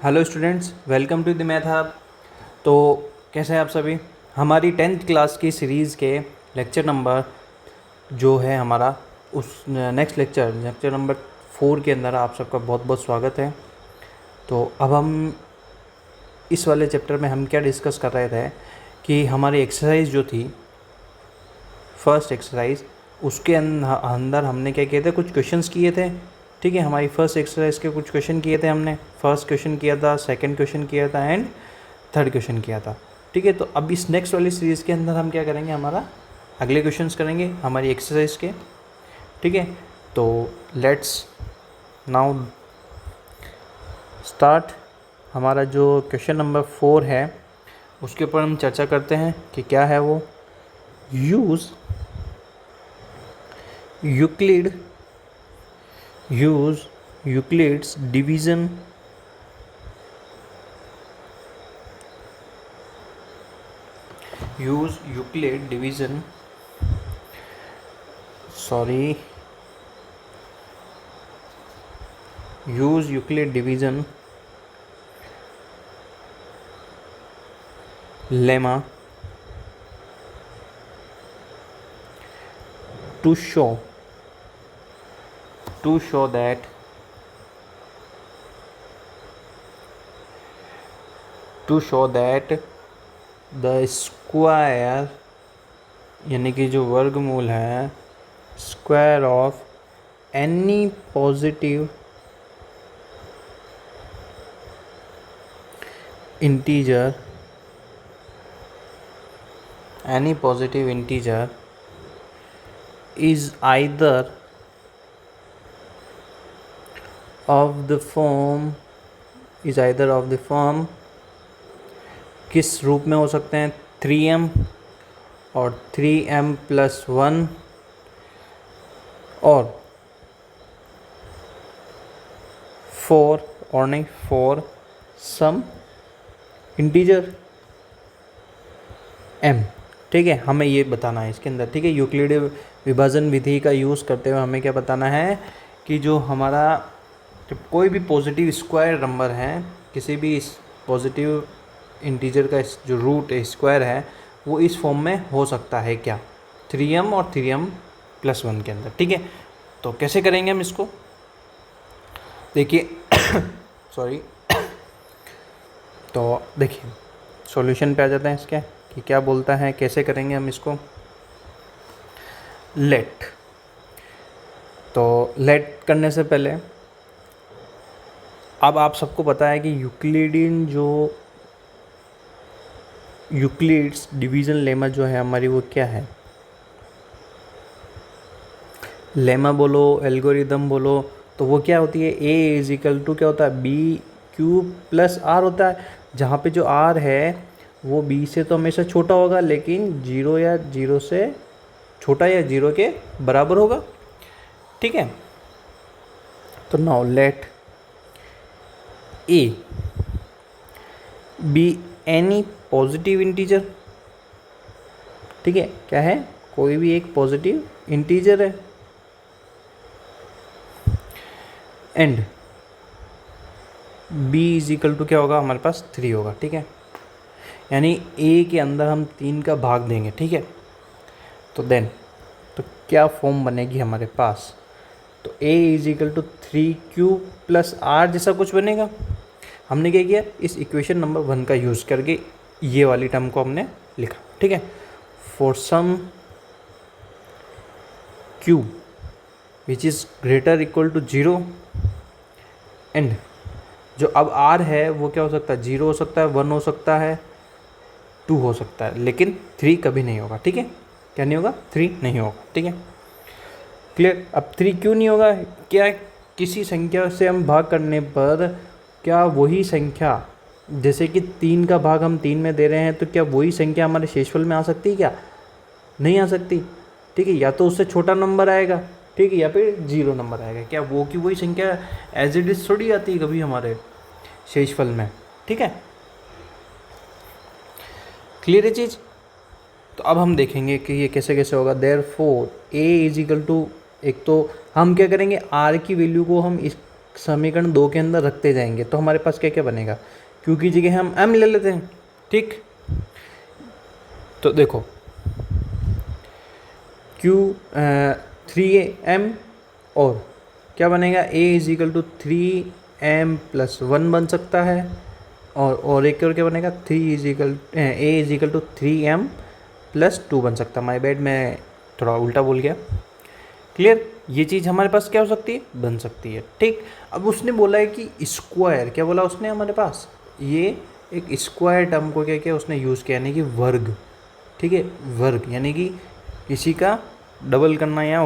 Hello students, welcome to the math hub. तो कैसे हैं आप सभी। हमारी 10th क्लास की सीरीज़ के लेक्चर नंबर जो है हमारा उस नेक्स्ट लेक्चर नंबर 4 के अंदर आप सबका बहुत बहुत स्वागत है। तो अब हम इस वाले चैप्टर में हम क्या डिस्कस कर रहे थे कि हमारी एक्सरसाइज जो थी फर्स्ट एक्सरसाइज, उसके अंदर हमने क्या किए थे, कुछ क्वेश्चंस किए थे। ठीक है, हमारी फर्स्ट एक्सरसाइज के कुछ क्वेश्चन किए थे हमने। फर्स्ट क्वेश्चन किया था, सेकंड क्वेश्चन किया था एंड थर्ड क्वेश्चन किया था। ठीक है, तो अब इस नेक्स्ट वाली सीरीज़ के अंदर हम क्या करेंगे, हमारा अगले क्वेश्चंस करेंगे हमारी एक्सरसाइज के। ठीक है, तो लेट्स नाउ स्टार्ट। हमारा जो क्वेश्चन नंबर 4 है उसके ऊपर हम चर्चा करते हैं कि क्या है वो। Use Euclid's division use Euclid division sorry use Euclid division lemma to show that the square यानी कि जो वर्गमूल है, square of any positive integer is either of the form किस रूप में हो सकते हैं, 3m और 3m+1 और 4 सम इंटीजर m। ठीक है, हमें ये बताना है इसके अंदर। ठीक है, यूक्लिड विभाजन विधि का यूज़ करते हुए हमें क्या बताना है कि जो हमारा कोई भी पॉजिटिव स्क्वायर नंबर है, किसी भी पॉजिटिव इंटीजर का जो रूट स्क्वायर है वो इस फॉर्म में हो सकता है क्या, 3m और 3m+1 के अंदर। ठीक है, तो कैसे करेंगे हम इसको, देखिए सॉरी तो देखिए सॉल्यूशन पे आ जाते हैं इसके कि क्या बोलता है, कैसे करेंगे हम इसको। लेट करने से पहले अब आप सबको पता है कि यूक्लिड्स डिवीज़न लेमा जो है हमारी वो क्या है। लेमा बोलो, एल्गोरिदम बोलो, तो वो क्या होती है, A क्या होता है, B³ + R होता है। जहाँ पे जो R है वो B से तो हमेशा छोटा होगा, लेकिन 0 से छोटा या 0 के बराबर होगा। ठीक है, तो now let A B any positive integer. ठीक है, क्या है, कोई भी एक पॉजिटिव इंटीजर है एंड B क्या होगा, हमारे पास 3 होगा। ठीक है, यानी A के अंदर हम 3 का भाग देंगे। ठीक है, तो क्या फॉर्म बनेगी हमारे पास, तो A 3Q+R जैसा कुछ बनेगा। हमने क्या किया, इस इक्वेशन नंबर 1 का यूज़ करके ये वाली टर्म को हमने लिखा। ठीक है, for some Q which is > 0 and जो अब R है वो क्या हो सकता है, 0 हो सकता है, 1 हो सकता है, 2 हो सकता है, लेकिन 3 कभी नहीं होगा। ठीक है, क्या नहीं होगा, 3 नहीं होगा। ठीक है, क्लियर। अब 3 क्यों नहीं होगा, क्या किसी संख्या से हम भाग करने पर क्या वही संख्या, जैसे कि 3 का भाग हम 3 में दे रहे हैं, तो क्या वही संख्या हमारे शेषफल में आ सकती है, क्या नहीं आ सकती। ठीक है, या तो उससे छोटा नंबर आएगा, ठीक है, या फिर 0 नंबर आएगा। क्या वो की वही संख्या एज इट इज थोड़ी आती है कभी हमारे शेषफल में। ठीक है, क्लियर है चीज़। तो अब हम देखेंगे कि ये कैसे कैसे होगा। देयरफॉर A = एक तो हम क्या करेंगे, R की वैल्यू को हम इस समीकरण 2 के अंदर रखते जाएंगे तो हमारे पास क्या क्या बनेगा, Q की जगह हम M ले लेते हैं, ठीक। तो देखो Q 3M और क्या बनेगा, A इजिकल टू 3M+1 बन सकता है, और एक और क्या बनेगा, A इजिकल टू 3M+2 बन सकता है। माय बैड, मैं थोड़ा उल्टा बोल गया। क्लियर, ये चीज़ हमारे पास क्या हो सकती है, बन सकती है, ठीक। अब उसने बोला है कि स्क्वायर, क्या बोला उसने हमारे पास, ये एक स्क्वायर टर्म को क्या किया उसने यूज़ किया, यानी कि वर्ग, ठीक है, वर्ग यानी कि किसी का डबल करना या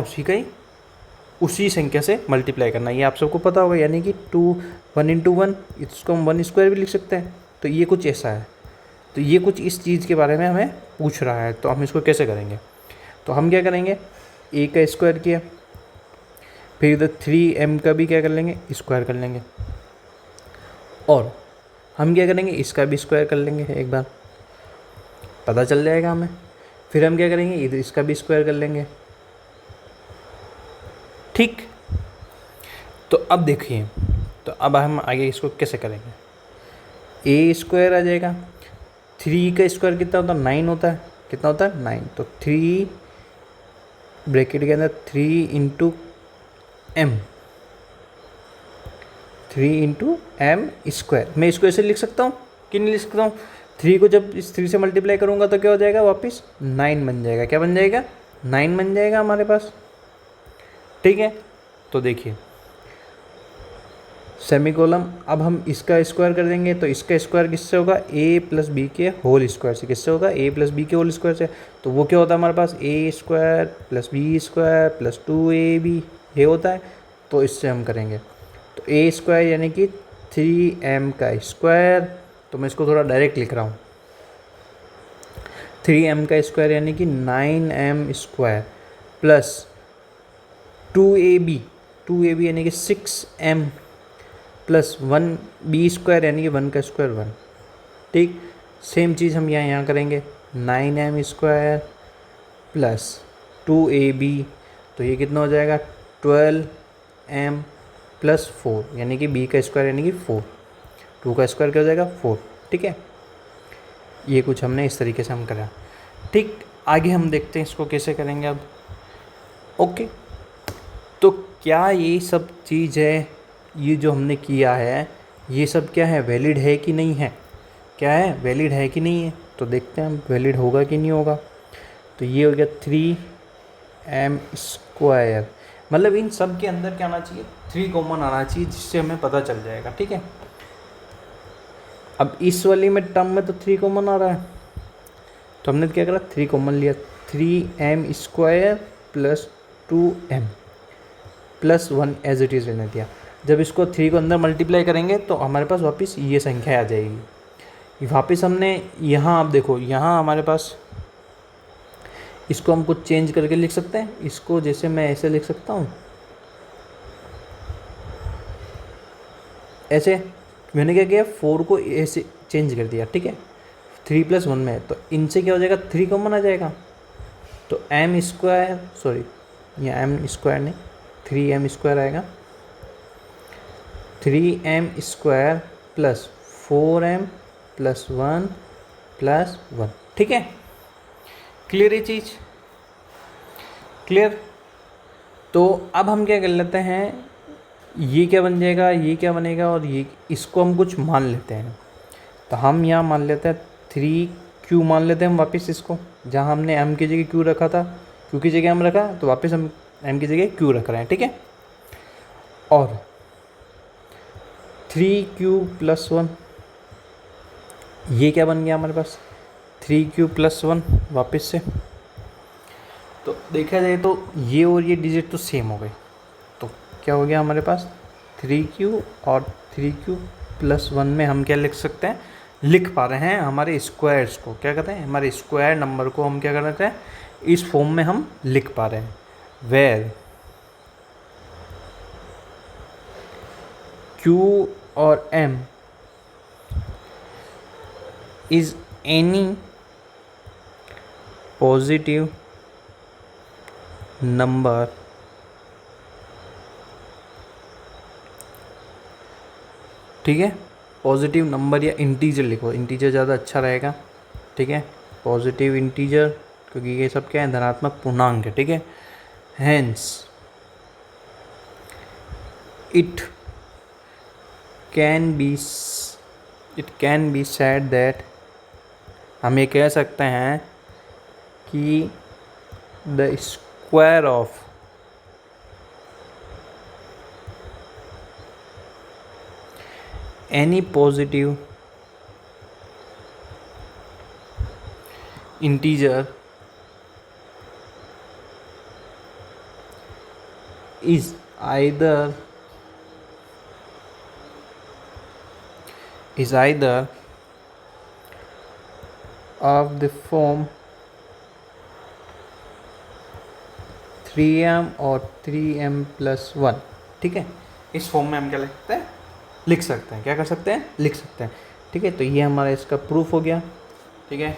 उसी संख्या से मल्टीप्लाई करना, ये आप सबको पता होगा, यानी कि 1 × 1, इसको हम 1 स्क्वायर भी लिख सकते हैं। तो ये कुछ ऐसा है, तो ये कुछ इस चीज़ के बारे में हमें पूछ रहा है, तो हम इसको कैसे करेंगे। तो हम क्या करेंगे, A का स्क्वायर किया, फिर इधर 3M का भी क्या कर लेंगे, स्क्वायर कर लेंगे, और हम क्या करेंगे, इसका भी स्क्वायर कर लेंगे, एक बार पता चल जाएगा हमें। फिर हम क्या करेंगे, इधर इसका भी स्क्वायर कर लेंगे, ठीक। तो अब देखिए, तो अब हम आगे इसको कैसे करेंगे, A स्क्वायर आ जाएगा, 3 का स्क्वायर कितना होता है, 9 होता है, कितना होता है 9, तो 3 ब्रैकेट के अंदर 3 × M, 3 × M स्क्वायर। मैं इसको ऐसे लिख सकता हूँ कि नहीं लिख सकता हूँ, 3 को जब इस 3 से मल्टीप्लाई करूँगा तो क्या हो जाएगा, वापस 9 बन जाएगा, क्या बन जाएगा, 9 बन जाएगा हमारे पास, ठीक है। तो देखिए सेमीकोलम, अब हम इसका स्क्वायर कर देंगे, तो इसका स्क्वायर किससे होगा, A+B के होल स्क्वायर से, किससे होगा, A+B के होल स्क्वायर से। तो वो क्या होता है हमारे पास, A² + B² + 2AB, ये होता है। तो इससे हम करेंगे, तो A² यानी कि 3M का स्क्वायर, तो मैं इसको थोड़ा डायरेक्ट लिख रहा हूँ, 3M का स्क्वायर यानी कि 9M स्क्वायर प्लस 2AB यानी कि 6M प्लस 1B² यानी कि 1 का स्क्वायर 1, ठीक। सेम चीज़ हम यहाँ करेंगे, 9M स्क्वायर प्लस 2AB, तो ये कितना हो जाएगा, 12M प्लस 4 यानी कि B का स्क्वायर यानी कि 4, 2 का स्क्वायर क्या हो जाएगा 4, ठीक है। ये कुछ हमने इस तरीके से हम करा, ठीक। आगे हम देखते हैं इसको कैसे करेंगे अब, ओके। तो क्या ये सब चीज़ है, ये जो हमने किया है, ये सब क्या है, वैलिड है कि नहीं है, क्या है, वैलिड है कि नहीं है। तो देखते हैं हम वैलिड होगा कि नहीं होगा। तो ये हो गया 3M स्क्वायर, मतलब इन सब के अंदर क्या आना चाहिए, 3 कॉमन आना चाहिए, जिससे हमें पता चल जाएगा, ठीक है। अब इस वाली में टर्म में तो 3 कॉमन आ रहा है, तो हमने क्या करा, 3 कॉमन लिया, 3M square plus 2M plus 1 as it is रहने दिया। जब इसको 3 को अंदर मल्टीप्लाई करेंगे तो हमारे पास वापस ये संख्या आ जाएगी। वापस हमने यहाँ, आप देखो यहाँ हमारे पास, इसको हम कुछ चेंज करके लिख सकते हैं, इसको जैसे मैं ऐसे लिख सकता हूँ, ऐसे मैंने क्या किया, 4 को ऐसे चेंज कर दिया, ठीक है, 3 + 1 में, तो इनसे क्या हो जाएगा, 3 कॉमन आ जाएगा, तो M स्क्वायर, सॉरी यहाँ M स्क्वायर नहीं, 3M स्क्वायर आएगा, 3M square plus 4M plus 1 plus 1, ठीक है। क्लियर ये चीज़, क्लियर। तो अब हम क्या कर लेते हैं, ये क्या बन जाएगा, ये क्या बनेगा, और ये, इसको हम कुछ मान लेते हैं। तो हम यहाँ मान लेते हैं 3Q मान लेते हैं हम वापस इसको, जहाँ हमने M की जगह Q रखा था, Q की जगह M रखा, तो वापस हम M की जगह Q रख रहे हैं, ठीक है। और 3Q + 1, ये क्या बन गया हमारे पास, 3Q + 1 वापस से। तो देखा जाए तो ये और ये डिजिट तो सेम हो गए, तो क्या हो गया हमारे पास, 3Q और 3Q + 1 में हम क्या लिख सकते हैं, लिख पा रहे हैं हमारे स्क्वायर्स को, क्या कहते हैं, हमारे स्क्वायर नंबर को हम क्या कर रहे हैं, इस फॉर्म में हम लिख पा रहे हैं, वेयर Q और M is any positive number ठीक है, पॉजिटिव नंबर या इंटीजर लिखो, इंटीजर ज़्यादा अच्छा रहेगा। ठीक है, पॉजिटिव इंटीजर, क्योंकि ये सब क्या है, धनात्मक पूर्णांक है। ठीक है, hence it can be said that, हम ये कह सकते हैं कि the square of any positive integer is either of the form 3m और 3m plus 1। ठीक है, इस फॉर्म में हम क्या लिख सकते हैं, क्या कर सकते हैं, लिख सकते हैं। ठीक है, तो ये हमारा इसका प्रूफ हो गया। ठीक है,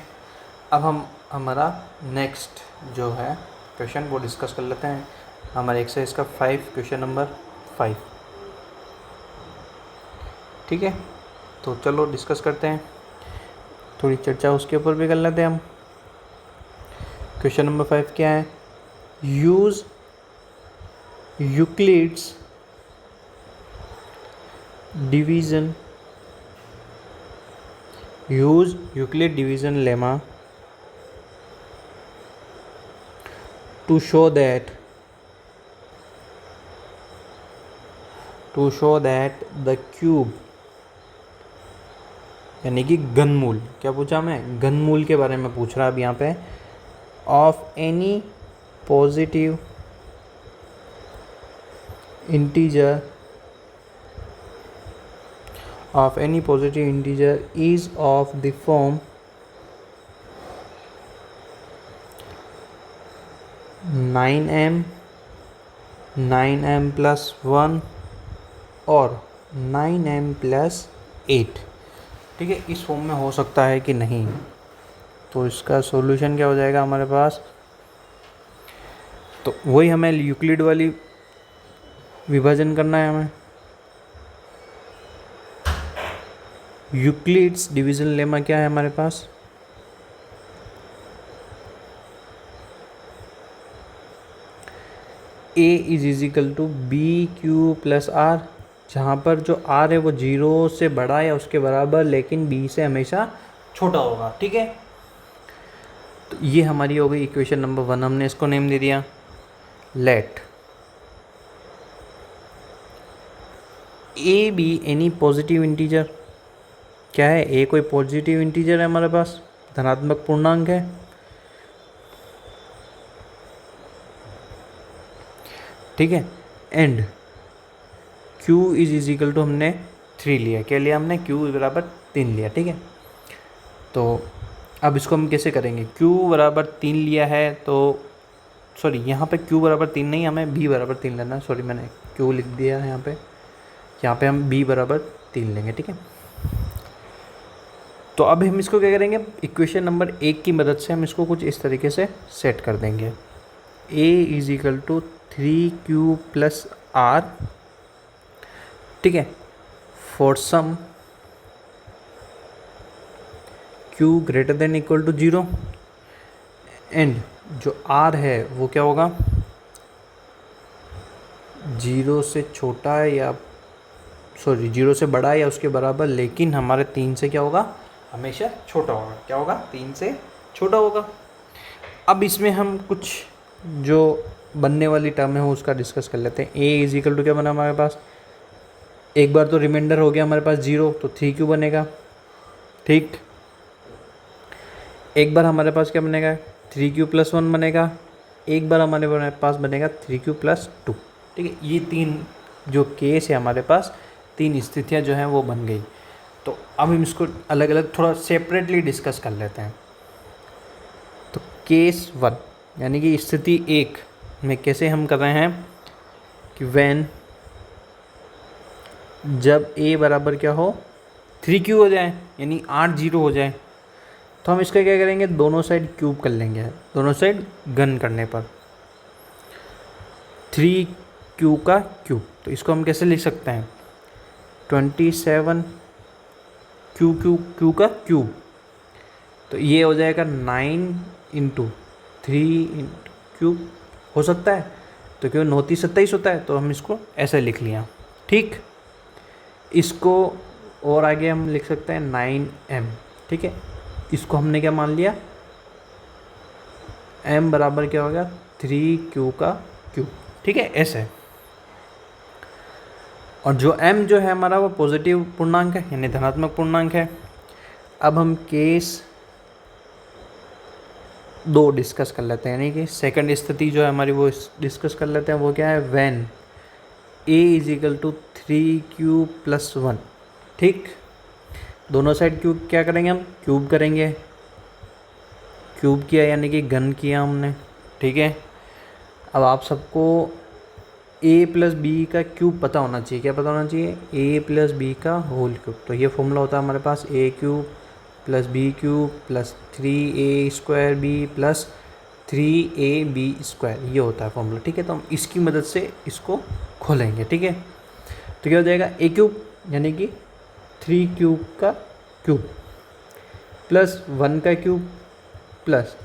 अब हम हमारा नेक्स्ट जो है क्वेश्चन वो डिस्कस कर लेते हैं। हमारे एक्सरसाइज का 5, क्वेश्चन नंबर 5। ठीक है, तो चलो डिस्कस करते हैं, थोड़ी चर्चा उसके ऊपर भी कर लेते हैं हम। क्वेश्चन नंबर 5 क्या है, use Euclid's division lemma to show that the cube, यानी कि घनमूल, क्या पूछा मैं, घनमूल के बारे में पूछ रहा अब यहाँ पे, of any positive integer is of the form 9m plus 1 और 9m plus 8। ठीक है, इस फॉर्म में हो सकता है कि नहीं, तो इसका सॉल्यूशन क्या हो जाएगा हमारे पास, तो वही हमें यूक्लिड वाली विभाजन करना है। हमें यूक्लिड्स डिवीजन लेमा क्या है हमारे पास, A is equal to BQ plus R, जहाँ पर जो R है वो 0 से बड़ा या उसके बराबर, लेकिन B से हमेशा छोटा होगा। ठीक है, तो ये हमारी हो गई इक्वेशन नंबर 1। हमने इसको नेम दे दिया let A B any positive integer. क्या है, A कोई पॉजिटिव इंटीजर है हमारे पास, धनात्मक पूर्णांक है। ठीक है, and Q is equal to हमने 3 लिया, क्या लिया हमने, Q बराबर 3 लिया। ठीक है, तो अब इसको हम कैसे करेंगे, Q बराबर 3 लिया है तो सॉरी, यहाँ पे Q बराबर 3 नहीं, हमें B बराबर 3 लेना है। सॉरी, मैंने Q लिख दिया है यहाँ पे हम B बराबर 3 लेंगे। ठीक है, तो अब हम इसको क्या करेंगे, इक्वेशन नंबर 1 की मदद से हम इसको कुछ इस तरीके से सेट कर देंगे। A is equal to 3Q plus R। ठीक है, for some Q greater than equal to 0 and जो R है वो क्या होगा, 0 से छोटा है या 0 से बड़ा है या उसके बराबर, लेकिन हमारे 3 से क्या होगा, हमेशा छोटा होगा। क्या होगा, 3 से छोटा होगा। अब इसमें हम कुछ जो बनने वाली टर्म है वो उसका डिस्कस कर लेते हैं। A इज इक्वल टू क्या बना हमारे पास, एक बार तो रिमाइंडर हो गया हमारे पास 0, तो 3Q बनेगा। ठीक, एक बार हमारे पास क्या बनेगा, 3Q प्लस 1 बनेगा, एक बार हमारे पास बनेगा 3Q प्लस 2। ठीक है, ये 3 जो केस है हमारे पास, 3 स्थितियाँ जो हैं वो बन गई। तो अब हम इसको अलग अलग थोड़ा सेपरेटली डिस्कस कर लेते हैं। तो केस 1 यानी कि स्थिति 1 में कैसे हम कर रहे हैं कि व्हेन, जब A बराबर क्या हो, 3Q हो जाए, यानी 8 0 हो जाए, तो हम इसका क्या करेंगे, दोनों साइड क्यूब कर लेंगे। दोनों साइड घन करने पर 3Q का क्यूब, तो इसको हम कैसे लिख सकते हैं, 27 क्यू क्यू क्यू का क्यूब, तो ये हो जाएगा 9 इंटू 3 क्यूब हो सकता है, तो क्यों 9 3 27 होता है, तो हम इसको ऐसे लिख लिया। ठीक, इसको और आगे हम लिख सकते हैं 9m। ठीक है, इसको हमने क्या मान लिया, m बराबर क्या हो गया 3q का क्यूब। ठीक है, ऐसे। और जो m जो है हमारा वो पॉजिटिव पूर्णांक है, यानी धनात्मक पूर्णांक है। अब हम केस 2 डिस्कस कर लेते हैं, यानी कि सेकंड स्थिति जो है हमारी वो डिस्कस कर लेते हैं। वो क्या है, when a is equal to 3q plus 1। ठीक, दोनों साइड क्यूब क्या करेंगे, हम क्यूब करेंगे। क्यूब किया यानी कि घन किया हमने। ठीक है, अब आप सबको a प्लस बी का क्यूब पता होना चाहिए। क्या पता होना चाहिए, a प्लस बी का होल क्यूब। तो ये फॉर्मूला होता है हमारे पास a cube plus B cube plus 3a square B plus 3ab square, ये होता है फॉर्मूला। ठीक है, तो हम इसकी मदद से इसको खोलेंगे। ठीक है, तो क्या हो जाएगा, a क्यूब यानी कि 3 क्यूब का क्यूब प्लस 1 का क्यूब प्लस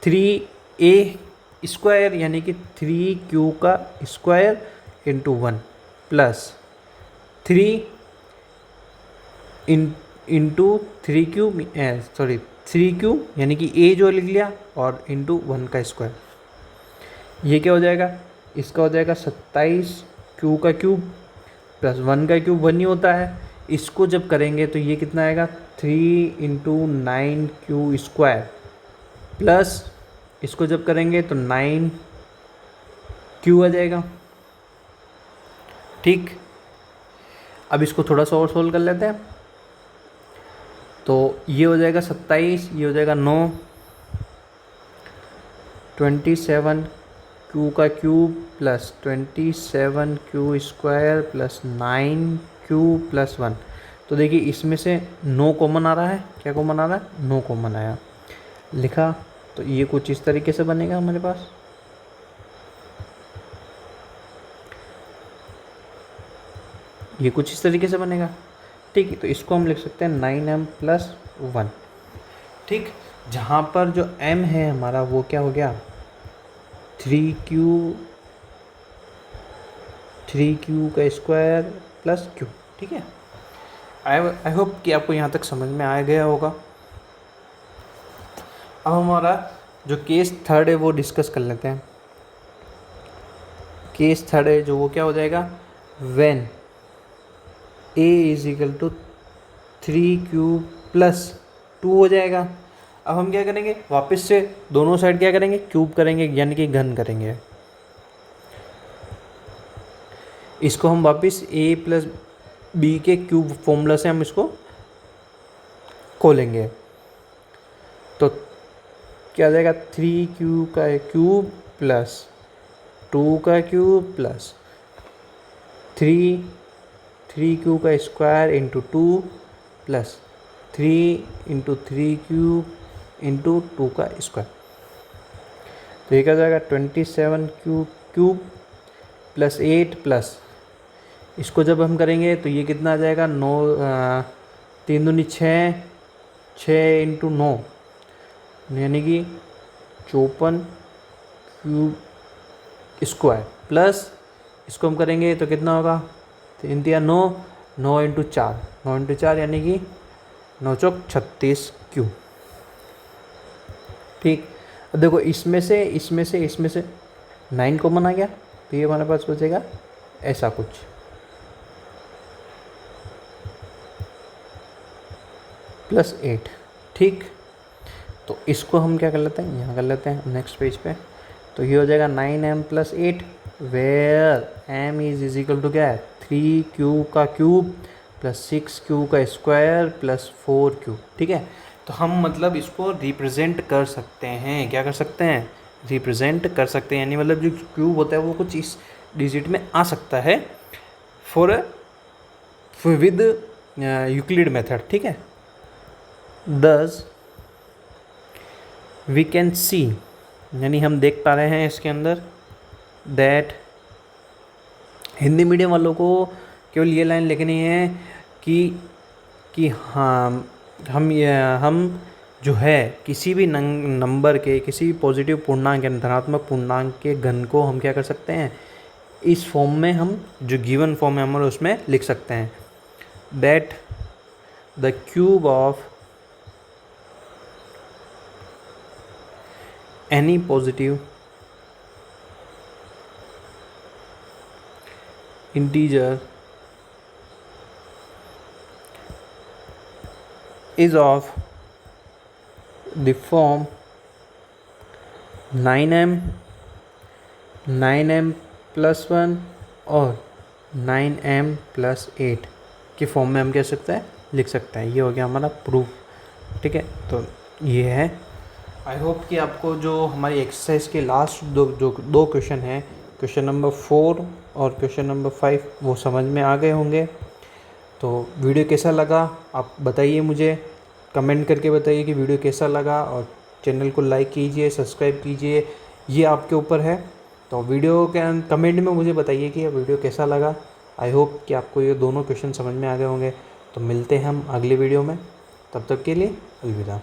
3a स्क्वायर यानी कि 3q का square into 1 plus 3 into 3q यानी कि a जो लिख लिया और इंटू 1 का स्क्वायर। ये क्या हो जाएगा, इसका हो जाएगा 27 q का क्यूब प्लस 1 का क्यूब 1 ही होता है। इसको जब करेंगे तो ये कितना आएगा, 3 इंटू 9q स्क्वायर प्लस इसको जब करेंगे तो 9q आ जाएगा। ठीक, अब इसको थोड़ा सा और सोल्व कर लेते हैं। तो ये हो जाएगा 27, ये हो जाएगा 9, 27 q का cube plus 27q square plus 9q plus 1। तो देखिए इसमें से 9 कॉमन आ रहा है। क्या कॉमन आ रहा है, 9 कॉमन आया, लिखा। तो ये कुछ इस तरीके से बनेगा हमारे पास। ये कुछ इस तरीके से बनेगा। ठीक है, तो इसको हम लिख सकते हैं 9m प्लस 1। ठीक, जहाँ पर जो m है हमारा वो क्या हो गया, 3q का स्क्वायर प्लस q। ठीक है, आई होप कि आपको यहाँ तक समझ में आ गया होगा। अब हमारा जो केस थर्ड है वो डिस्कस कर लेते हैं। केस थर्ड है जो वो क्या हो जाएगा, when a is equal to 3q plus 2 हो जाएगा। अब हम क्या करेंगे, वापस से दोनों साइड क्या करेंगे, क्यूब करेंगे यानी कि घन करेंगे। इसको हम वापस a प्लस बी के क्यूब फॉर्मूला से हम इसको खोलेंगे। तो क्या आ जाएगा, 3q का क्यूब प्लस 2 का क्यूब प्लस 3q का square into 2 plus 3 into 3q into 2 का स्क्वायर। तो ये क्या जाएगा, 27q क्यूब प्लस 8 प्लस इसको जब हम करेंगे तो ये कितना आ जाएगा, 9 3 दूनी 6, 6 इंटू 9 यानी कि 54 क्यूब स्क्वायर प्लस इसको हम करेंगे तो कितना होगा, 3 दिया 9, 9 इंटू 4, 9 इंटू 4 यानी कि 9 चौक 36 क्यूब। ठीक, अब देखो इसमें से 9 कॉमन आ गया, तो ये हमारे पास बचेगा ऐसा कुछ। प्लस 8। ठीक, तो इसको हम क्या कर लेते हैं, यहाँ कर लेते हैं नेक्स्ट पेज पे। तो ये हो जाएगा 9m plus 8 where m is equal to क्या है, 3q का क्यूब प्लस 6q का स्क्वायर प्लस 4q। ठीक है, तो हम मतलब इसको रिप्रेजेंट कर सकते हैं। क्या कर सकते हैं, रिप्रेजेंट कर सकते हैं, यानी मतलब जो क्यूब होता है वो कुछ इस डिजिट में आ सकता है फॉर विद यूक्लिड मेथड। ठीक है, दस वी कैन सी, यानी हम देख पा रहे हैं इसके अंदर दैट, हिंदी मीडियम वालों को केवल ये लाइन लिखनी है, कि हम जो है किसी भी नंबर के, किसी भी पॉजिटिव पूर्णांक या धनात्मक पूर्णांक के घन को हम क्या कर सकते हैं, इस फॉर्म में हम जो गिवन फॉर्म है हमारे उसमें लिख सकते हैं, that the cube of any positive integer is of the form 9m 9m plus 1 और 9m plus 8 के फॉर्म में हम कह सकते हैं, लिख सकते हैं। ये हो गया हमारा प्रूफ। ठीक है, तो ये है। आई होप कि आपको जो हमारी एक्सरसाइज के लास्ट दो क्वेश्चन हैं, क्वेश्चन नंबर 4 और क्वेश्चन नंबर 5, वो समझ में आ गए होंगे। तो वीडियो कैसा लगा आप बताइए, मुझे कमेंट करके बताइए कि वीडियो कैसा लगा, और चैनल को लाइक कीजिए, सब्सक्राइब कीजिए, ये आपके ऊपर है। तो वीडियो के कमेंट में मुझे बताइए कि वीडियो कैसा लगा। आई होप कि आपको ये दोनों क्वेश्चन समझ में आ गए होंगे। तो मिलते हैं हम अगले वीडियो में, तब तक के लिए अलविदा।